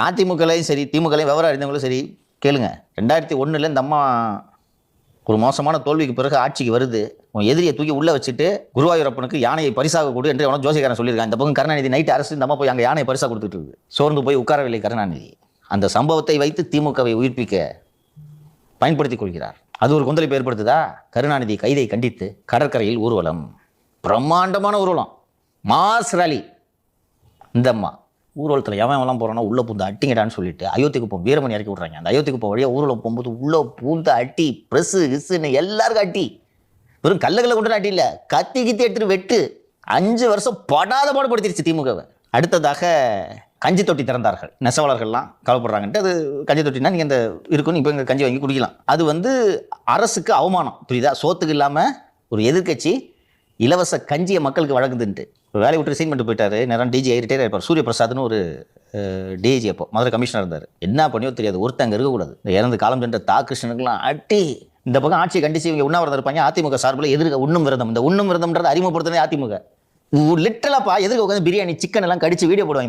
அதிமுகலையும் சரி திமுகலையும் விவரம் அறிந்தவங்களும் சரி கேளுங்க. 2001 இந்த அம்மா ஒரு மோசமான தோல்விக்கு பிறகு ஆட்சிக்கு வருது. உன் எதிரியை தூக்கி உள்ள வச்சுட்டு குருவாயூரப்பனுக்கு யானையை பரிசாக கொடு என்று அவனும் ஜோசியக்காரன் சொல்லியிருக்கான். இந்த பக்கம் கருணாநிதி நைட் அரசு இந்த அம்மா போய் அங்கே யானையை பரிசாக கொடுத்துட்டு இருக்கு. சோர்ந்து போய் உட்காரவில்லை கருணாநிதி. அந்த சம்பவத்தை வைத்து திமுகவை உயிர்ப்பிக்க பயன்படுத்திக் கொள்கிறார். அது ஒரு கொந்தளிப்பை ஏற்படுத்துதா? கருணாநிதி கைதை கண்டித்து கடற்கரையில் ஊர்வலம், பிரம்மாண்டமான ஊர்வலம், மாஸ் ரேலி. இந்த அம்மா ஊர்வலத்தில் எவன் போகிறானோ உள்ளே பூந்து அட்டிங்கடான்னு சொல்லிட்டு அயோத்தி குப்பம் வீரமணி இறக்கி விட்றாங்க. அந்த அயோத்தி குப்பம் வழியாக ஊர்வலம் போகும்போது உள்ளே பூந்து அட்டி ப்ரெஸ்ஸு கிஸ்ஸுன்னு எல்லாருக்கும் அட்டி. வெறும் கல்லுகளை கொண்டு அட்டி இல்லை, கத்தி எடுத்துட்டு வெட்டு. 5 வருஷம் படாத பாடுபடுத்திருச்சு திமுகவை. அடுத்ததாக கஞ்சி தொட்டி திறந்தார்கள். நெசவாளர்கள்லாம் கவலைப்படுறாங்கன்ட்டு. அது கஞ்சி தொட்டினா நீங்கள் இந்த இருக்குன்னு இப்போ இங்கே கஞ்சி வாங்கி குடிக்கலாம். அது அரசுக்கு அவமானம், புரியுதா? சோத்துக்கு இல்லாமல் ஒரு எதிர்கட்சி இலவச கஞ்சியை மக்களுக்கு வழங்குதுன்ட்டு வேலையை விட்டு ரிசைன் பண்ணிட்டு போயிட்டாரு. நேரம் டிஜிஐ ரிட்டையர் ஆயிருப்பார். சூரிய பிரசாத்னு ஒரு டிஜி அப்போ மதுரை கமிஷனர் இருந்தார். என்ன பண்ணியோ தெரியாது, ஒருத்தங்க இருக்கக்கூடாது. இந்த இறந்து காலம் சென்ற கிருஷ்ணனுக்குலாம் அட்டி. இந்த பக்கம் ஆட்சியை கண்டிச்சு இவங்க உண்ணாவிரதம் இருப்பாங்க. அதிமுக சார்பில் எதிர்க்க உண்ணும் விரதம். இந்த உண்ணும் விரதம்ன்றது அறிமுகப்படுத்தினே அதிமுக. லிட்டரலாப்பா எதிர்க்க உட்காந்து பிரியாணி சிக்கன் எல்லாம் கடிச்சு வீடியோ போடுவாங்க.